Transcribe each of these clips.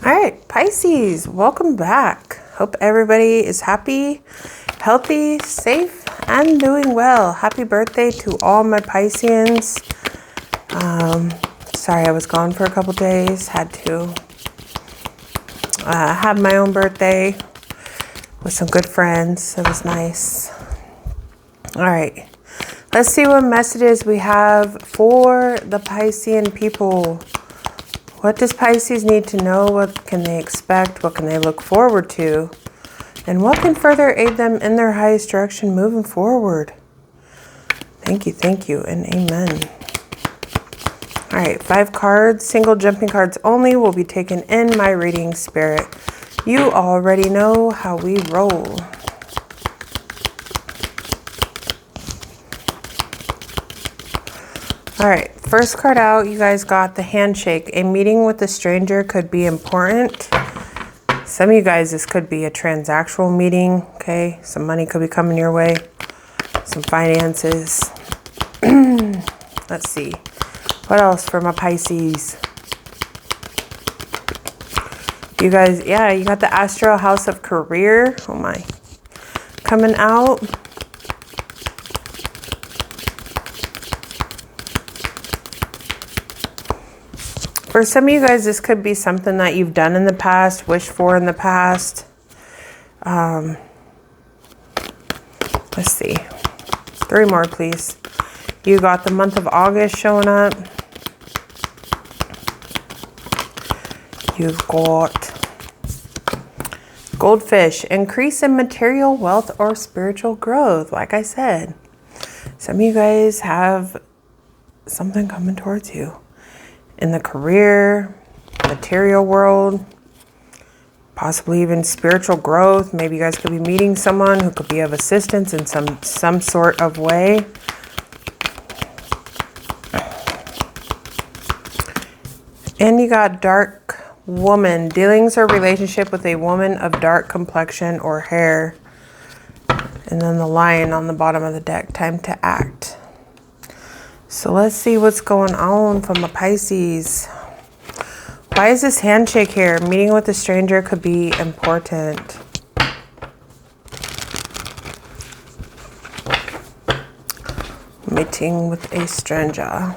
All right, Pisces, welcome back. Hope everybody is happy, healthy, safe, and doing well. Happy birthday to all my Pisceans. Sorry I was gone for a couple days. Had to have my own birthday with some good friends. It was nice. All right, let's see what messages we have for the Piscean people. What does Pisces need to know? What can they expect? What can they look forward to? And what can further aid them in their highest direction moving forward? Thank you, and amen. All right, 5 cards, single jumping cards only will be taken in my reading, Spirit. You already know how we roll. All right, first card out, you guys got the handshake. A meeting with a stranger could be important. Some of you guys, this could be a transactional meeting, okay? Some money could be coming your way, some finances. Let's see. What else for my Pisces? You guys, yeah, you got the Astral House of Career. Oh my. Coming out. For some of you guys, this could be something that you've done in the past, wished for in the past. Let's see. 3 more, please. You got the month of August showing up. You've got Goldfish, increase in material wealth or spiritual growth. Like I said, some of you guys have something coming towards you. In the career, material world, possibly even spiritual growth. Maybe you guys could be meeting someone who could be of assistance in some sort of way. And you got dark woman, dealings or relationship with a woman of dark complexion or hair. And then the lion on the bottom of the deck, time to act. So let's see what's going on from a Pisces. Why is this handshake here? Meeting with a stranger could be important. Meeting with a stranger.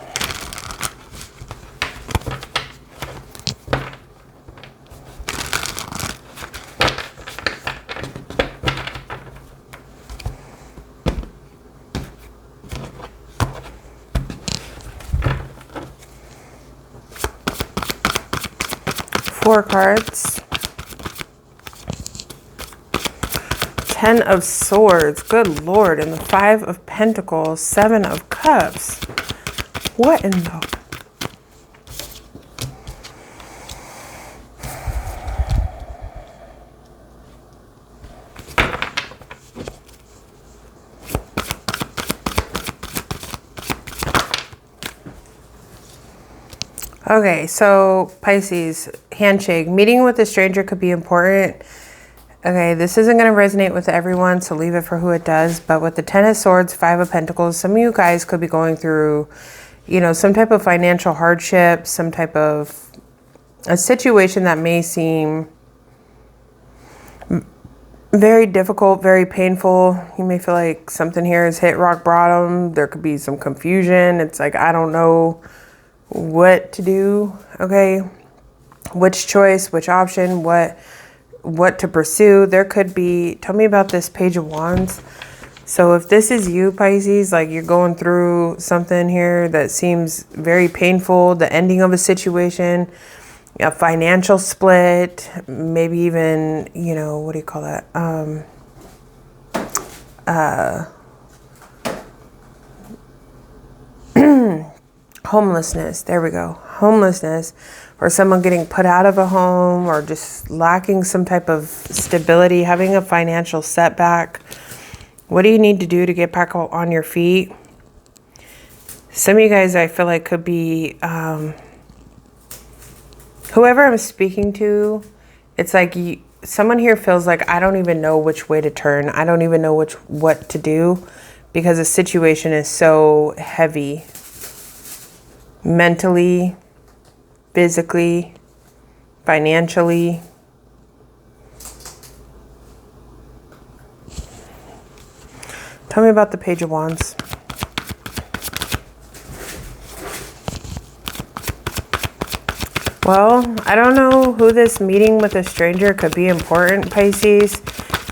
Four cards. 10 of Swords. Good Lord. And the 5 of Pentacles. 7 of Cups. What in the... Okay, so Pisces, handshake. Meeting with a stranger could be important. Okay, this isn't going to resonate with everyone, so leave it for who it does. But with the 10 of Swords, 5 of Pentacles, some of you guys could be going through, you know, some type of financial hardship, some type of a situation that may seem very difficult, very painful. You may feel like something here has hit rock bottom. There could be some confusion. It's like, I don't know what to do, okay? Which choice, which option, what to pursue. There could be, tell me about this Page of Wands. So if this is you, Pisces, like you're going through something here that seems very painful, the ending of a situation, a financial split, maybe even, you know, what do you call that? Homelessness. There we go. Homelessness, or someone getting put out of a home, or just lacking some type of stability, having a financial setback. What do you need to do to get back on your feet? Some of you guys, I feel like, could be whoever I'm speaking to. It's like someone here feels like, I don't even know which way to turn. I don't even know what to do, because the situation is so heavy. Mentally, physically, financially. Tell me about the Page of Wands. Well, I don't know who this meeting with a stranger could be important, Pisces.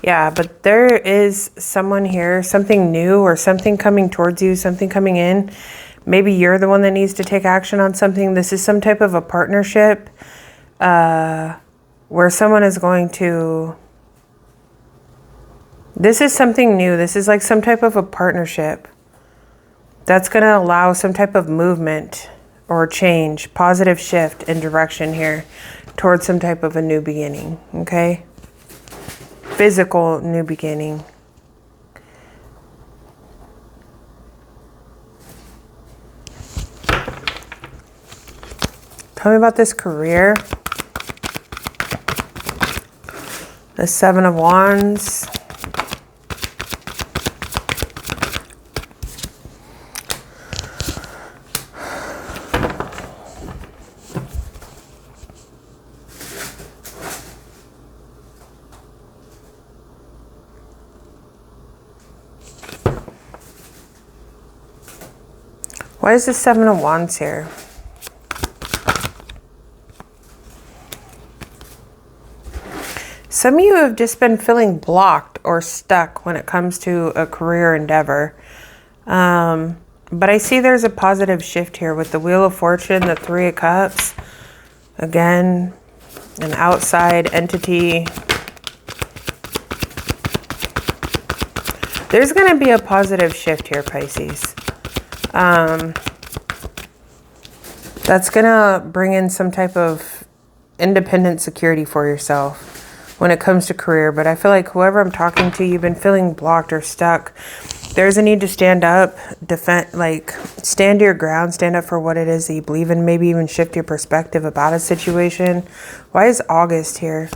Yeah, but there is someone here, something new or something coming towards you, something coming in. Maybe you're the one that needs to take action on something. This is some type of a partnership where someone is going to... This is something new. This is like some type of a partnership that's going to allow some type of movement or change, positive shift in direction here towards some type of a new beginning, okay? Physical new beginning. Tell me about this career. The Seven of Wands. Why is the Seven of Wands here? Some of you have just been feeling blocked or stuck when it comes to a career endeavor. But I see there's a positive shift here with the Wheel of Fortune, the Three of Cups. Again, an outside entity. There's going to be a positive shift here, Pisces. That's going to bring in some type of independent security for yourself when it comes to career. But I feel like whoever I'm talking to, you've been feeling blocked or stuck. There's a need to stand up, defend, like stand your ground, stand up for what it is that you believe in, maybe even shift your perspective about a situation. Why is August here?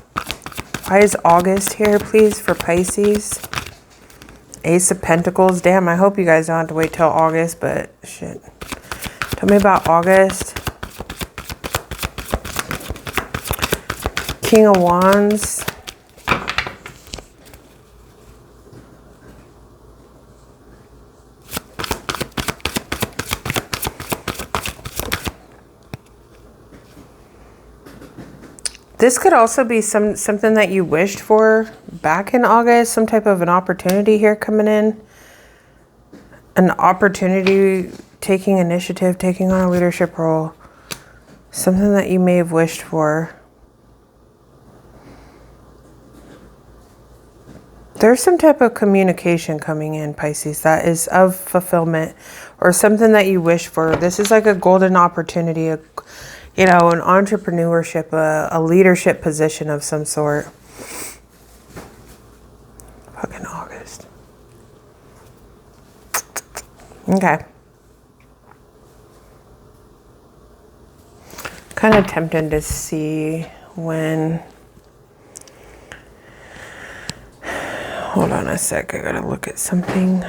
Why is August here, please, for Pisces? Ace of Pentacles. Damn, I hope you guys don't have to wait till August, but shit. Tell me about August. King of Wands. This could also be something that you wished for back in August, some type of an opportunity here coming in. An opportunity, taking initiative, taking on a leadership role. Something that you may have wished for. There's some type of communication coming in, Pisces, that is of fulfillment or something that you wish for. This is like a golden opportunity, you know, an entrepreneurship, a leadership position of some sort. Fucking August. Okay. Kind of tempted to see when... Hold on a sec, I gotta look at something.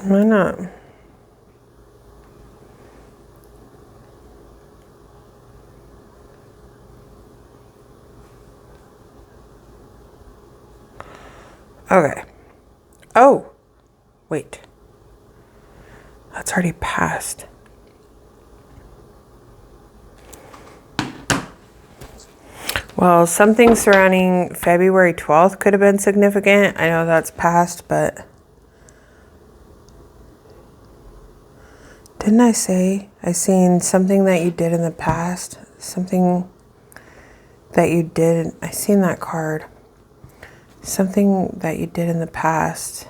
Why not? Okay. Oh, wait. That's already passed. Well, something surrounding February 12th could have been significant. I know that's past, but... Didn't I say I seen something that you did in the past? Something that you did. I seen that card. Something that you did in the past.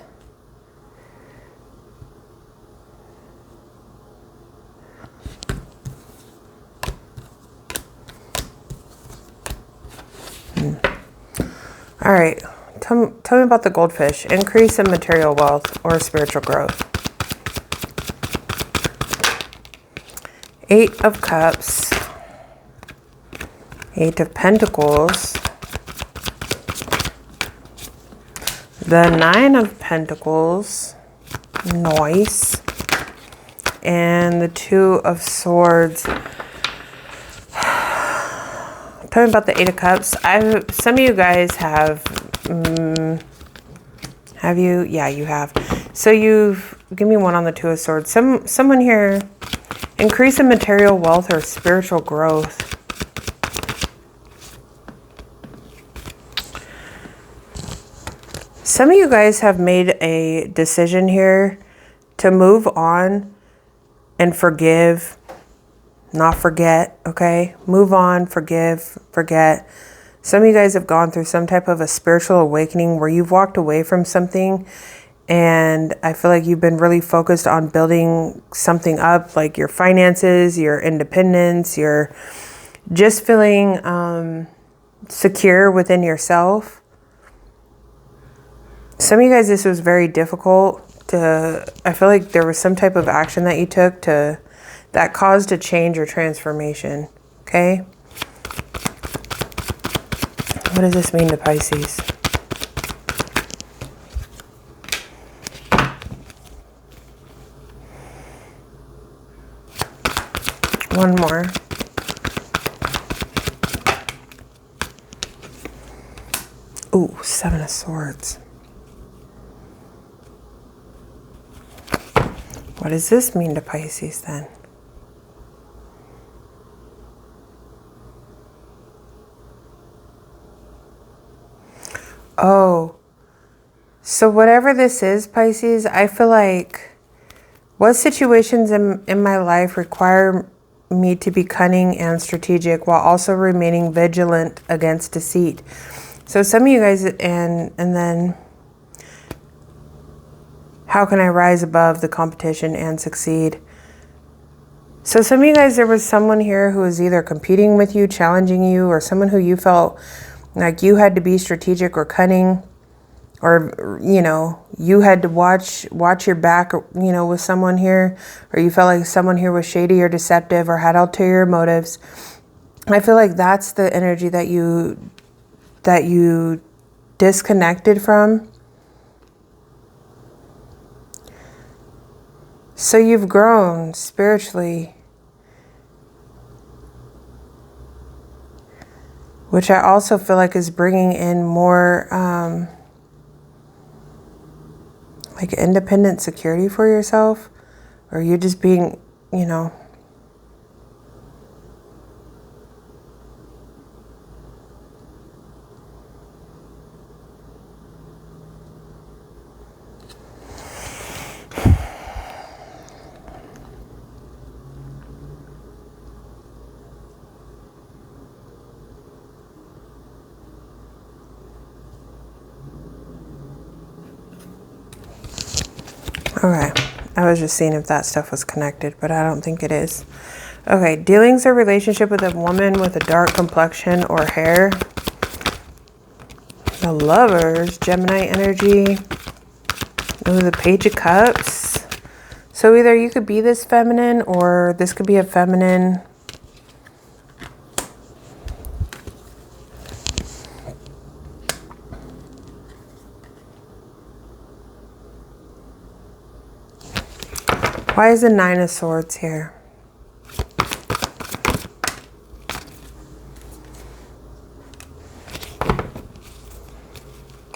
All right. Tell me about the goldfish. Increase in material wealth or spiritual growth. 8 of Cups. 8 of Pentacles. The 9 of Pentacles. Nice. And the 2 of Swords. Tell me about the 8 of Cups. Some of you guys have you? Yeah, you have. So give me one on the 2 of Swords. Someone here, increase in material wealth or spiritual growth. Some of you guys have made a decision here to move on and forgive, not forget, okay? Move on, forgive, forget. Some of you guys have gone through some type of a spiritual awakening where you've walked away from something, and I feel like you've been really focused on building something up, like your finances, your independence, you're just feeling secure within yourself. Some of you guys, this was very difficult I feel like there was some type of action that you took that caused a change or transformation, okay? What does this mean to Pisces? One more. Ooh, 7 of Swords. What does this mean to Pisces then? Oh, so whatever this is, Pisces, I feel like what situations in my life require me to be cunning and strategic while also remaining vigilant against deceit. So some of you guys, and then how can I rise above the competition and succeed? So some of you guys, there was someone here who was either competing with you, challenging you, or someone who you felt like you had to be strategic or cunning, or, you know, you had to watch your back, you know, with someone here, or you felt like someone here was shady or deceptive or had ulterior motives. I feel like that's the energy that you disconnected from. So you've grown spiritually, which I also feel like is bringing in more like independent security for yourself, or you just being, you know, okay, I was just seeing if that stuff was connected, but I don't think it is. Okay, dealings or relationship with a woman with a dark complexion or hair. The Lovers, Gemini energy. Ooh, the Page of Cups. So either you could be this feminine, or this could be a feminine. Why is the 9 of Swords here?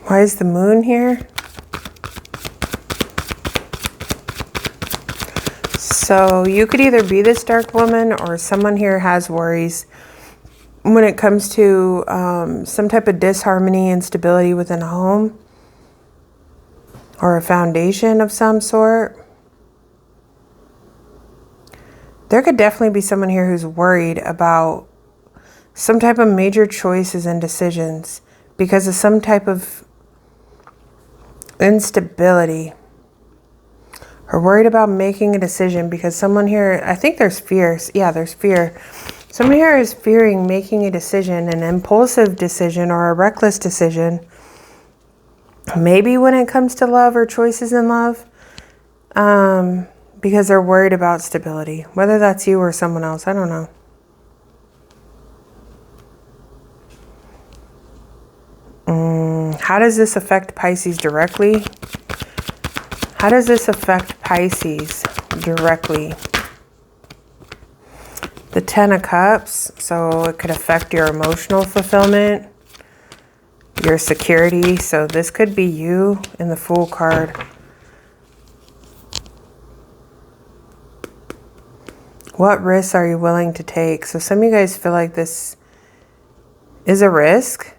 Why is the Moon here? So you could either be this dark woman, or someone here has worries when it comes to some type of disharmony, instability within a home, or a foundation of some sort. There could definitely be someone here who's worried about some type of major choices and decisions because of some type of instability, or worried about making a decision because someone here, I think there's fear. Yeah, there's fear. Someone here is fearing making a decision, an impulsive decision or a reckless decision Maybe when it comes to love or choices in love, because they're worried about stability. Whether that's you or someone else, I don't know. How does this affect Pisces directly? How does this affect Pisces directly? The Ten of Cups, so it could affect your emotional fulfillment, your security. So this could be you in the Fool card. What risks are you willing to take? So some of you guys feel like this is a risk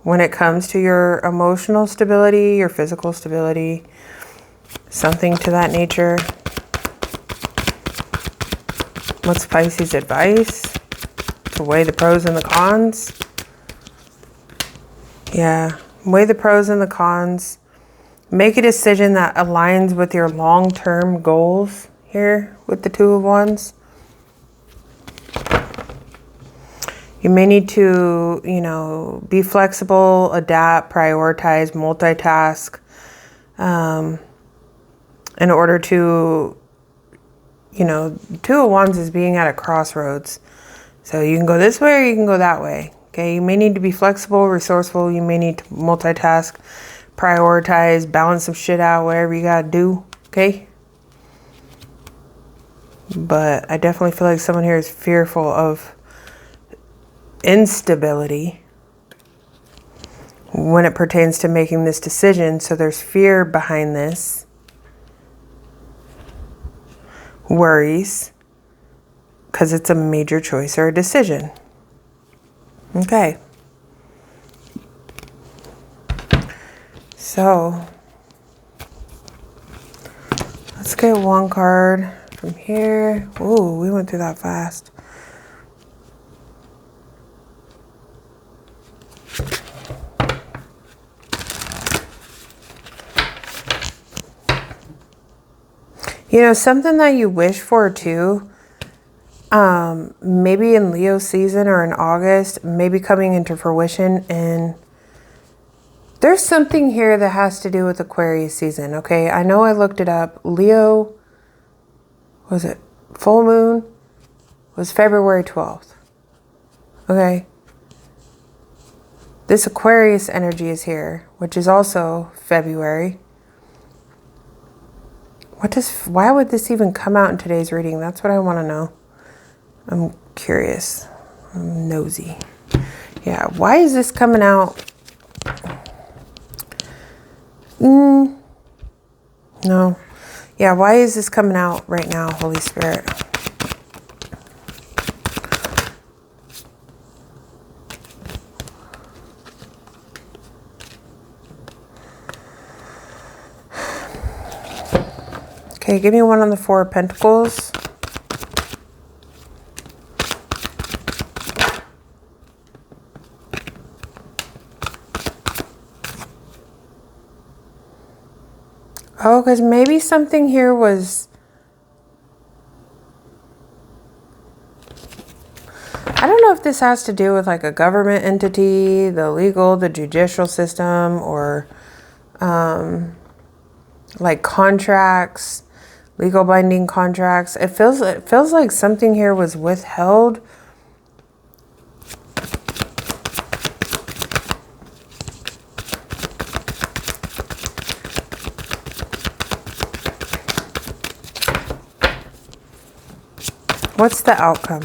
when it comes to your emotional stability, your physical stability, something to that nature. What's Pisces' advice? To weigh the pros and the cons. Yeah, weigh the pros and the cons. Make a decision that aligns with your long-term goals here with the Two of Wands. You may need to, you know, be flexible, adapt, prioritize, multitask in order to, you know, Two of Wands is being at a crossroads. So you can go this way or you can go that way. Okay, you may need to be flexible, resourceful. You may need to multitask, prioritize, balance some shit out, whatever you got to do. Okay. But I definitely feel like someone here is fearful of instability when it pertains to making this decision. So there's fear behind this. Worries. Because it's a major choice or a decision. Okay. So let's get one card from here. Ooh, we went through that fast. You know, something that you wish for too, maybe in Leo season or in August, maybe coming into fruition. And there's something here that has to do with Aquarius season. Okay, I know I looked it up. Leo, was it full moon? Was February 12th. Okay. This Aquarius energy is here, which is also February. Why would this even come out in today's reading? That's what I want to know. I'm curious. I'm nosy. Yeah, why is this coming out? No. Yeah, why is this coming out right now, Holy Spirit? Okay, give me one on the Four of Pentacles. Oh, because maybe something here was... I don't know if this has to do with like a government entity, the legal, the judicial system, or like contracts, legal binding contracts. It feels like something here was withheld. What's the outcome?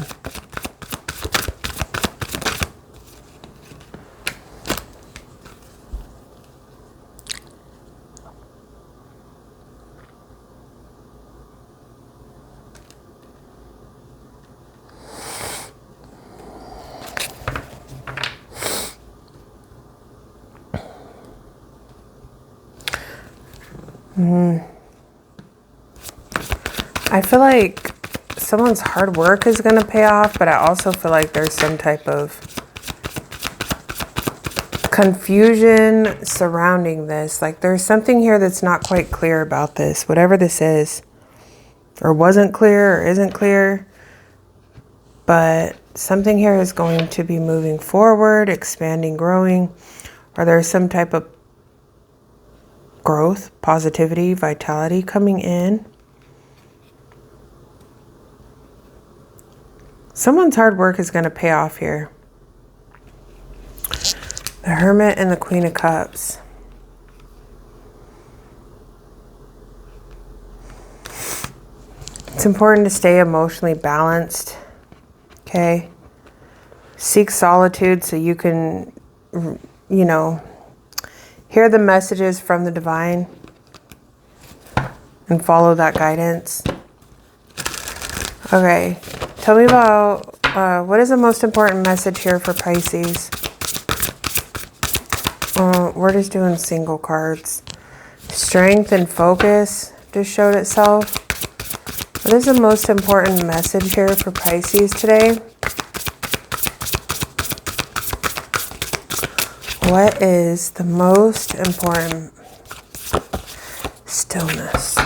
I feel like someone's hard work is going to pay off, but I also feel like there's some type of confusion surrounding this. Like there's something here that's not quite clear about this, whatever this is, or wasn't clear or isn't clear. But something here is going to be moving forward, expanding, growing, or there's some type of growth, positivity, vitality coming in. Someone's hard work is going to pay off here. The Hermit and the Queen of Cups. It's important to stay emotionally balanced. Okay. Seek solitude so you can, you know, hear the messages from the divine and follow that guidance. Okay. Tell me about what is the most important message here for Pisces? We're just doing single cards. Strength and focus just showed itself. What is the most important message here for Pisces today? What is the most important? Stillness.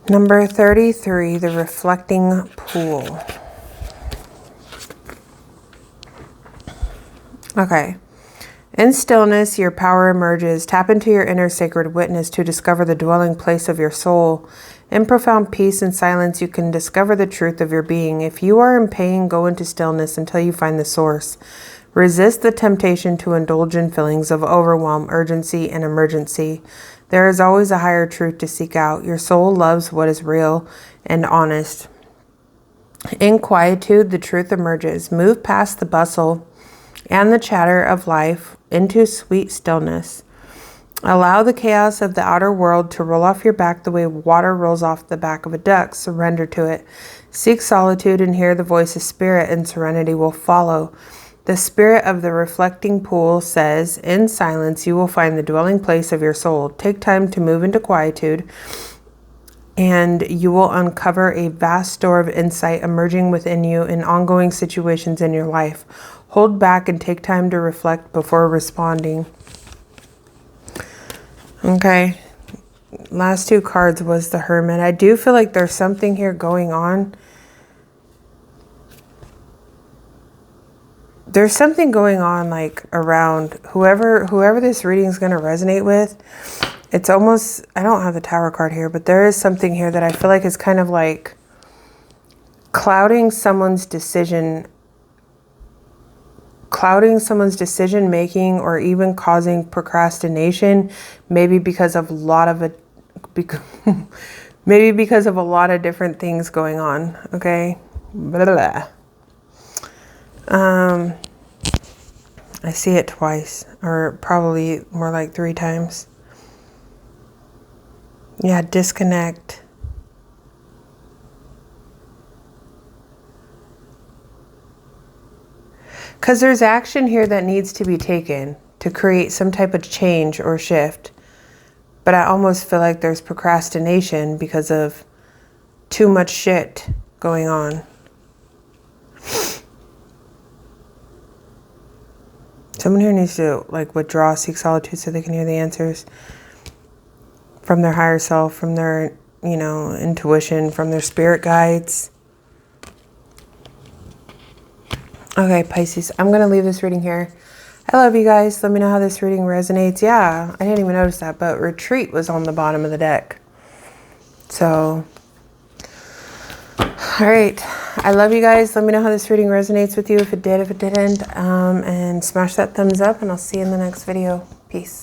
Number 33, the reflecting pool. Okay. In stillness, your power emerges. Tap into your inner sacred witness to discover the dwelling place of your soul. In profound peace and silence, you can discover the truth of your being. If you are in pain, go into stillness until you find the source. Resist the temptation to indulge in feelings of overwhelm, urgency, and emergency. There is always a higher truth to seek out. Your soul loves what is real and honest. In quietude, the truth emerges. Move past the bustle and the chatter of life into sweet stillness. Allow the chaos of the outer world to roll off your back the way water rolls off the back of a duck. Surrender to it. Seek solitude and hear the voice of spirit, and serenity will follow. The spirit of the reflecting pool says, in silence, you will find the dwelling place of your soul. Take time to move into quietude, and you will uncover a vast store of insight emerging within you in ongoing situations in your life. Hold back and take time to reflect before responding. Okay. Last two cards was the Hermit. I do feel like there's something here going on. There's something going on like around whoever this reading is going to resonate with. It's almost, I don't have the Tower card here, but there is something here that I feel like is kind of like clouding someone's decision making, or even causing procrastination, maybe because of a lot of it, maybe because of a lot of different things going on. Okay. Blah, blah. I see it twice, or probably more like 3 times. Yeah, disconnect. Because there's action here that needs to be taken to create some type of change or shift. But I almost feel like there's procrastination because of too much shit going on. Someone here needs to like withdraw, seek solitude so they can hear the answers from their higher self, from their, you know, intuition, from their spirit guides. Okay, Pisces, I'm going to leave this reading here. I love you guys. Let me know how this reading resonates. Yeah, I didn't even notice that, but retreat was on the bottom of the deck. So, all right. I love you guys. Let me know how this reading resonates with you, if it did, if it didn't. And smash that thumbs up, and I'll see you in the next video. Peace.